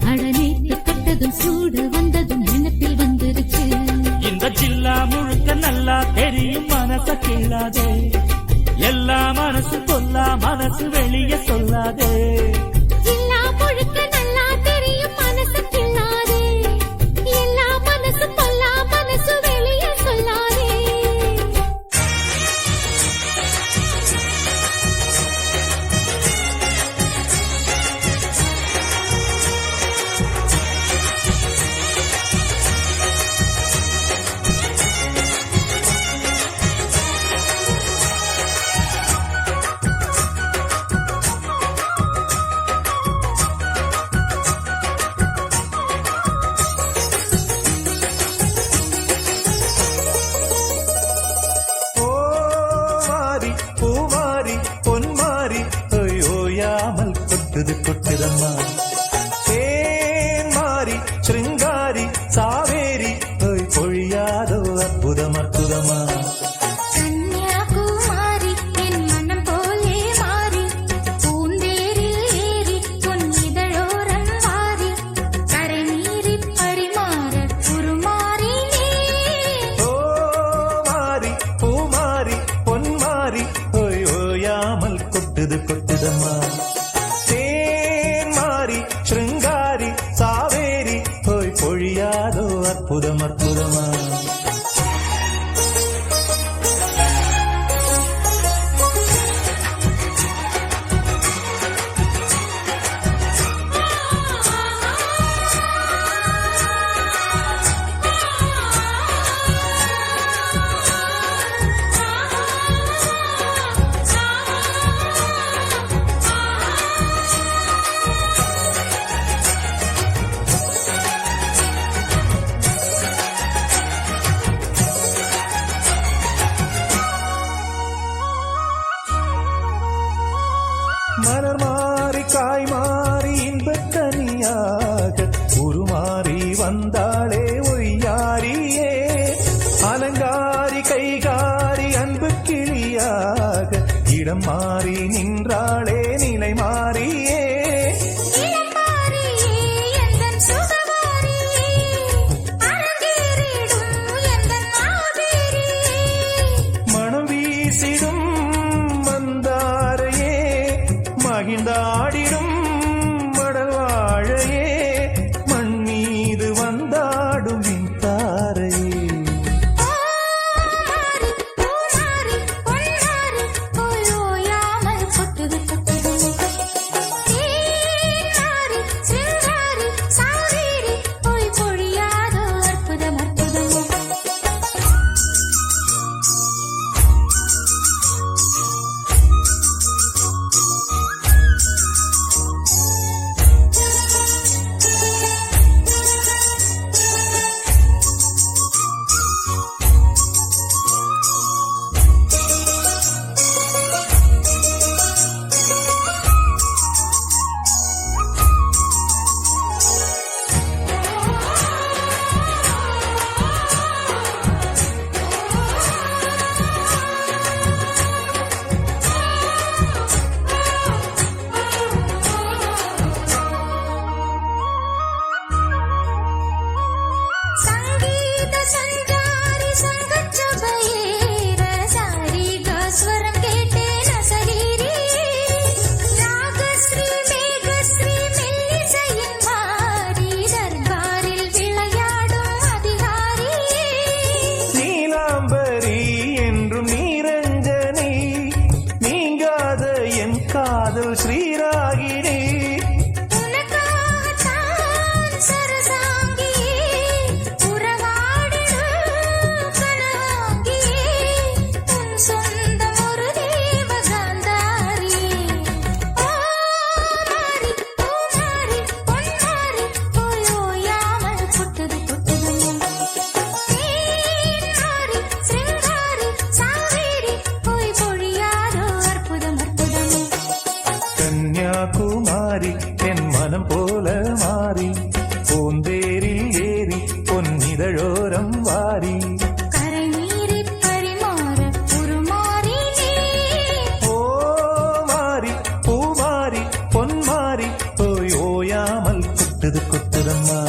அட நேற்று தொட்டதும் சூடு வந்ததும் நினைப்பில் வந்துருச்சு இந்த ஜில்லா முழுக்க நல்லா தெரியும் மனச கிள்ளாதே எல்லா மனசு பொல்லா மனசு வெளியே சொல்லாதே ஜில்லா முழுக்க நல்லா தெரியும் மனசு கிள்ளாதே எல்லா மனசு பொல்லா மனசு வெளியே சொல்லாதே ஓ மாறி பூமாரி பொன்மாரி ஓயாமல் கொட்டுதம்மா தேன் மாறி சிருங்காரி சாவேரி பொழியாதோ அற்புதம் அற்புதமா கன்னியாகுமாரி என் மனம் போலே மாறி பூ கொட்டுதம்மா தேன் மாறி சிருங்காரி சாவேரி போய் பொழியாதோ அற்புதம் அற்புதமா மலர் மாறி காய் மாறி இன்பக்கனியாக உருமாறி வந்தாளே ஒய்யாரியே அலங்காரி கைகாரி அன்பு கிளியாக இடம் மாறி நின்றாளே நிலை மாறியே மனம் வீசிடும் மந்தாரையே மகிழ்ந்தாடிடும் மடல் வாழையே மண் மீது வந்தாடும் மின்தாரையே காதல் ஸ்ரீராகினி கன்யாகுமாரி என் மனம் போல மாறி பூந்தேரில் ஏறி பொன்னிதழோரம் வாரி ஓ மாறி பூமாரி பொன்மாரி போய் ஓயாமல் கொட்டுது கொட்டுதம்மா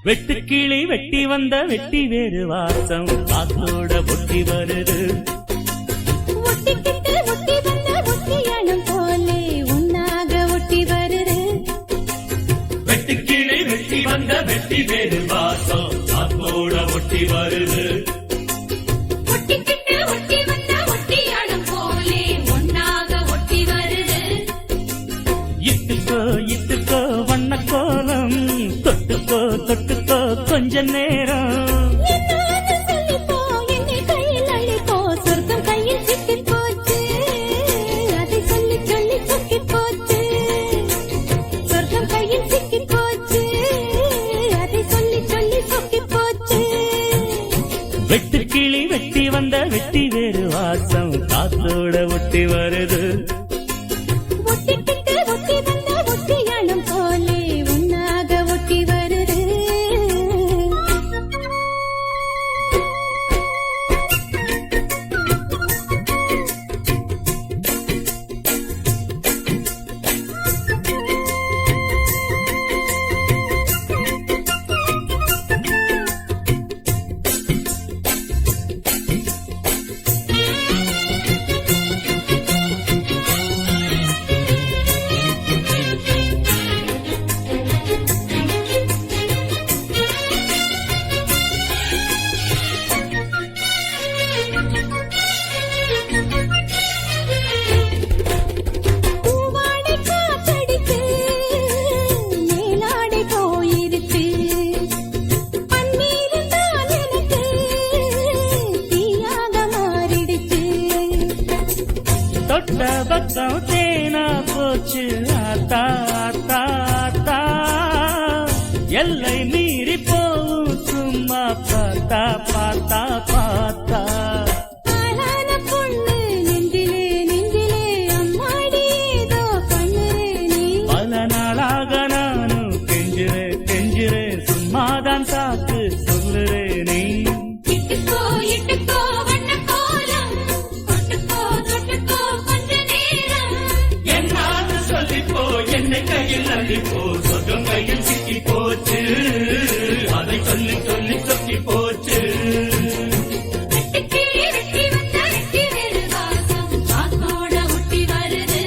வெட்டுக்கிளி வெட்டி வந்த வெட்டி வேறு வாசம் காத்தோட ஒட்டி வருது வெட்டுக்கிளி வெட்டி வந்த வெட்டி வேறு வாசம் காத்தோட ஒட்டி வருது இட்டுக்கோ இட்டுக்கோ வண்ண கோலம் தொட்டுக்கோ தொட்டுக்கோ கொஞ்ச நேரம் அதோட ஒட்டி வருது ஒட்டிக்கிட்டு ஒட்டி வந்த ஒட்டியானம் போலே ஒன்னாக ஒட்டி வருது பூவாடை காத்தடிச்சு மேலாடை போயிருச்சு பன்னீர் தான் எனக்கு தீயாக மாறிடுச்சு தொட்ட பக்கம் தேனா போச்சு ஆத்தா ஆத்தா ஆத்தா எல்லை மீறி போகும் சும்மா பார்த்தா பார்த்தா பார்த்தா ஆளான பொண்ணு நெஞ்சிலே நெஞ்சிலே அம்மாடி ஏதோ பண்ணுறே நீ பல நாளாக நானும் கெஞ்சுறேன் சும்மாதான் சாக்கு சொல்லுறேன் நீ இட்டுக்கோ இட்டுக்கோ வண்ண கோலம் தொட்டுக்கோ தொட்டுக்கோ கொஞ்ச நேரம் என்னான்னு சொல்லிப்போ என்னை கையில் அள்ளிப்போ சொர்க்கம் கையில் சிக்கி போச்சு அதை சொல்லி சொல்லி சொக்கி போச்சு வெட்டுக்கிளி வெட்டி வந்த வெட்டி வேறு வாசம் காத்தோட ஒட்டி வருது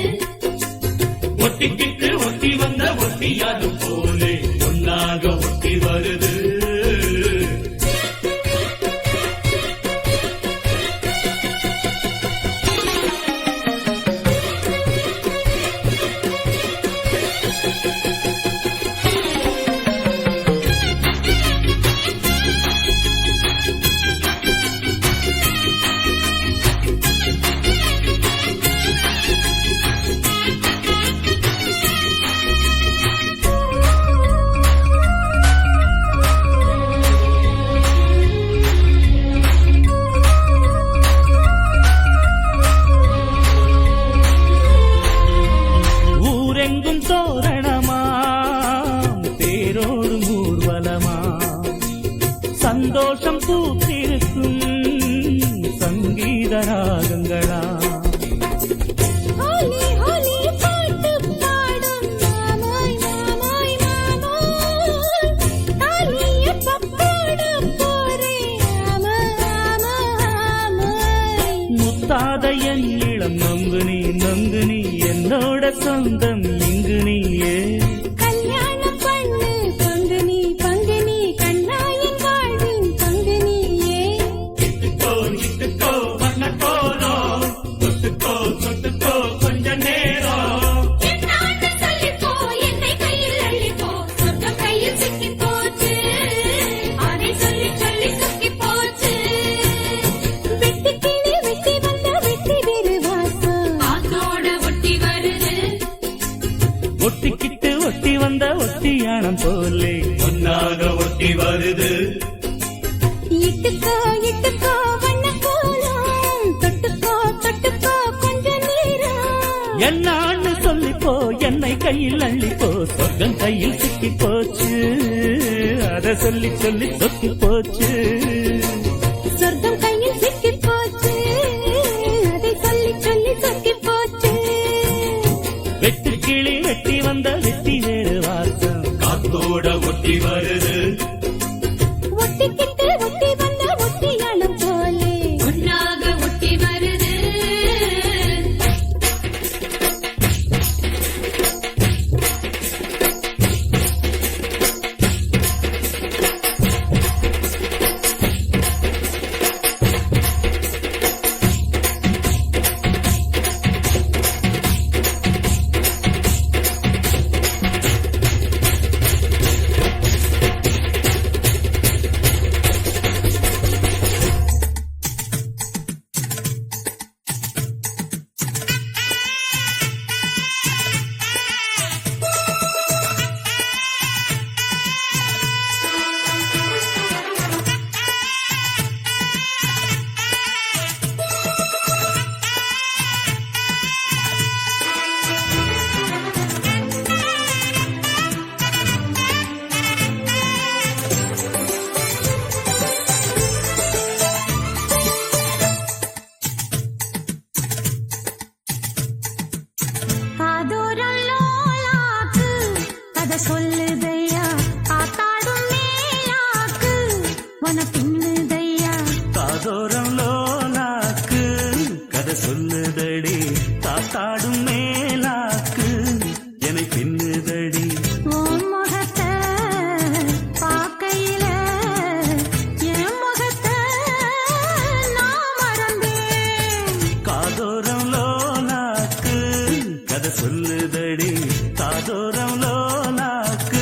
ஒட்டிக்கிட்டு ஒட்டி வந்த ஒட்டியாது போலே ஒன்னாக ஒட்டி வருது ஊரெங்கும் தோரணமாம் தேரோடு ஊர்வலமா சந்தோஷம் பூத்திருக்கும் சங்கீத ராகங்களா ஹோலி ஹோலி பாட்டு பாடும் மாமாய் மாமாய் மாமாய் தாலிய பப்போட போரே ஆமா ஆமா ஆமாய் முத்தாத என் இளம் நொங்கு நீ என்னோட சொந்தம் இங்கு நீயே கல்யாணம் பண்ணு பங்கு நீ கண்ணாயின் வாழ்வின் பங்கு நீயே இட்டுக்கோ வண்ண கோலோ தொட்டுக்கோ கொஞ்ச நேரம் என்னான்னு சொல்லிப்போ என்னை கையில் அள்ளிப்போ சொர்க்கம் கையில் சிக்கி போச்சு அதை சொல்லி சொல்லி சொக்கி போச்சு வெட்டுக்கிளி வெட்டி வந்த வெட்டி வேறு வாசம் காத்தோட ஒட்டி வருது ஒட்டிக்கிட்டு ஒட்டி வந்த ஒட்டியானம் போலே ஒன்னாக ஒட்டி வருது இட்டுக்கோ இட்டுக்கோ வண்ண கோலம் தொட்டுக்கோ தொட்டுக்கோ கொஞ்ச நேரம் என்னான்னு சொல்லிப்போ என்னை கையில் அள்ளிப்போ சொர்க்கம் கையில் சிக்கி போச்சு அதை சொல்லி சொல்லி சொக்கி போச்சு சொர்க்கம் கையில் சிக்கி போச்சு அதை சொல்லி சொல்லி சொக்கி போச்சு வெட்டு கிளி வெட்டி வந்த வெட்டி வேறு வாசம் காத்தோட ஒட்டி வருது ஒட்டிக்கிட்டு ஒட்டி வந்த ஒட்டியானம் போலே ஒன்னாக ஒட்டி வருது கதை சொல்லுதையா காத்தாடும் மேலாக்கு உன பின்னுதையா காதோரம் லோலாக்கு கதை சொல்லுதடி காத்தாடும் மேலாக்கு என்னை பின்னுதடி உன் முகத்தை பார்க்கையில என் முகத்தை நான் மறந்தேன் காதோரம் லோலாக்கு கதை சொல்லுதடி காதோரம் லோலாக்கு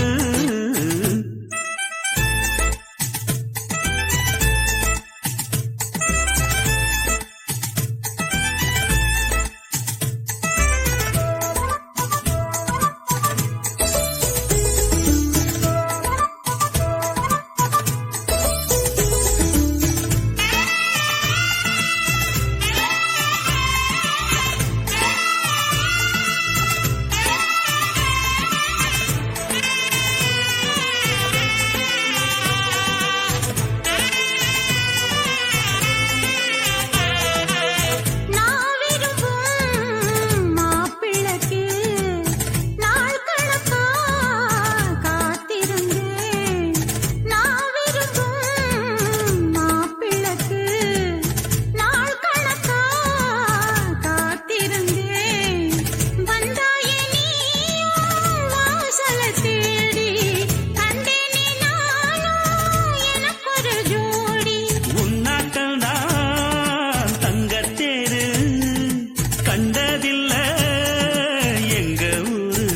நான் விரும்பும் மாப்பிள்ளைக்கு நாள் கணக்கா காத்திருந்தேன் நான் விரும்பும் மாப்பிள்ளைக்கு நாள் கணக்கா காத்திருந்தேன் வந்தாயே நீயும் வாசல தேடி கண்டேனே நானும் எனக்கொரு ஜோடி உன்னாக்கள் தான் தங்கத்தேரு கண்டதில்ல எங்க ஊரு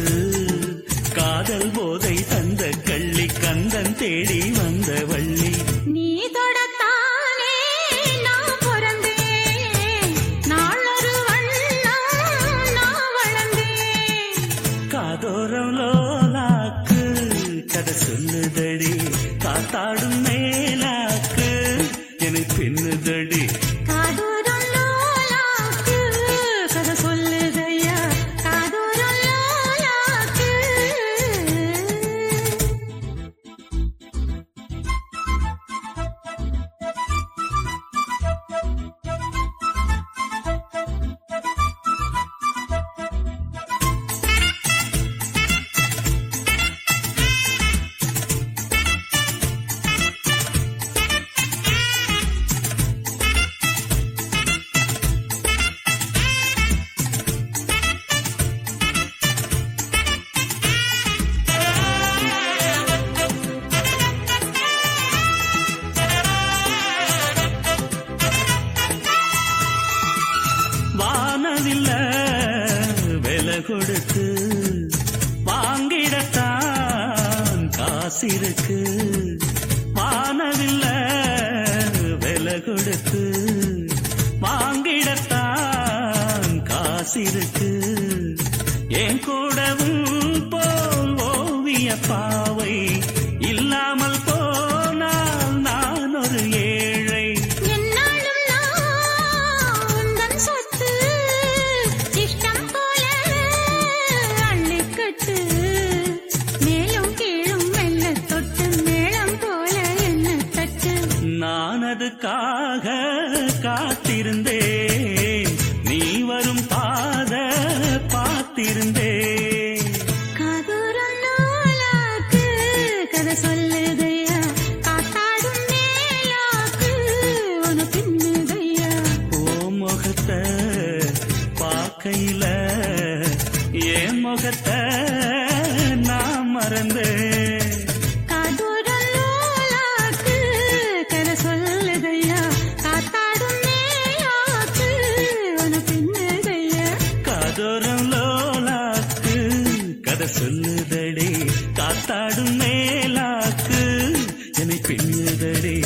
காதல் போதை தந்த கள்ளி கந்தன் தேடி வந்த வள்ளி நீ தொடத்தானே நான் பிறந்தேன் நாளொரு வண்ணம் நான் வளர்ந்தேன் காதோரம் லோலாக்கு கதை சொல்லுதடி காத்தாடும் மேலாக்கு என்னை பின்னுதடி காதோரம் லோலாக்கு கதை சொல்லுதையா காதோரம் லோலாக்கு வானவில்ல விலை கொடுத்து வாங்கிடத்தான் காசிருக்கு வானவில்ல விலை கொடுத்து வாங்கிடத்தான் காசிருக்கு என் கூடவும் போல் ஓவிய பாவை இல்லாமல் போனால் நான் ஒரு ஏழை என்னாலும் நான் உந்தன் சொத்து இஷ்டம் போல அள்ளிக்கட்டு மேலும் கீழும் மெல்ல தொட்டு மேளம் போல என்ன தட்டு நான் அதுக்காக காத்திருந்தேன் நீ வரும் பாத பார்த்திருந்தேன் காதோரம் லோலாக்கு கதை சொல்லுதையா காத்தாடும் மேலாக்கு உன பின்னுதையா ஓ முகத்தை பார்க்கையில என் முகத்தை நான் மறந்தேன் காதோரம் லோலாக்கு கதை சொல்லுதையா காத்தாடும் மேலாக்கு உன பின்னுதையா காதோரம் லோலாக்கு கதை சொல்லுதடி காத்தாடும் மேலாக்கு என்னை பின்னுதடி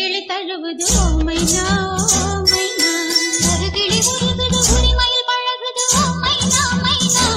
கிளி தழுவுது ஓ மைனா ஓ மைனா ஒரு கிளி உருகுது உரிமையில் பழகுது ஓ மைனா மைனா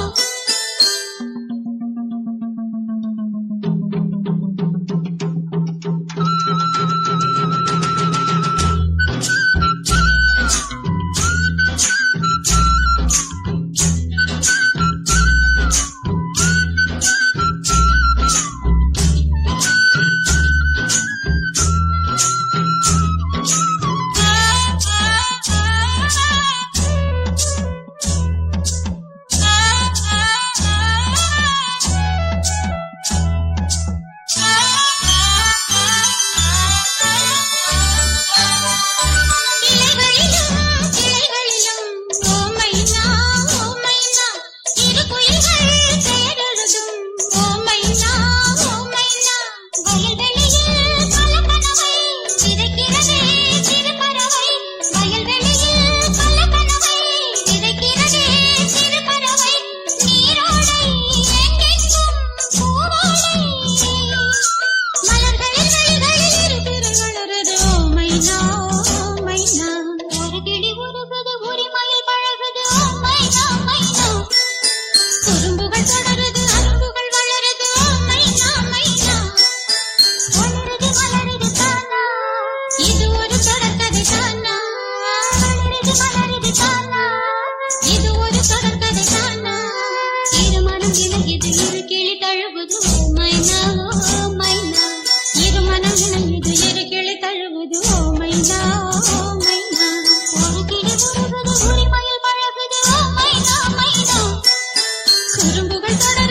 இது ஒரு தொடர்கதை தானா இருமனம் இணையது இரு கிளி தழுவுது ஓ மைனா ஓ மைனா இருமனம் இணையது இரு கிளி தழுவுது ஓ மைனா ஓ மைனா ஒரு கிளி உருகுது உரிமையில் பழகுது ஓ மைனா மைனா குறும்புகள் தொடர்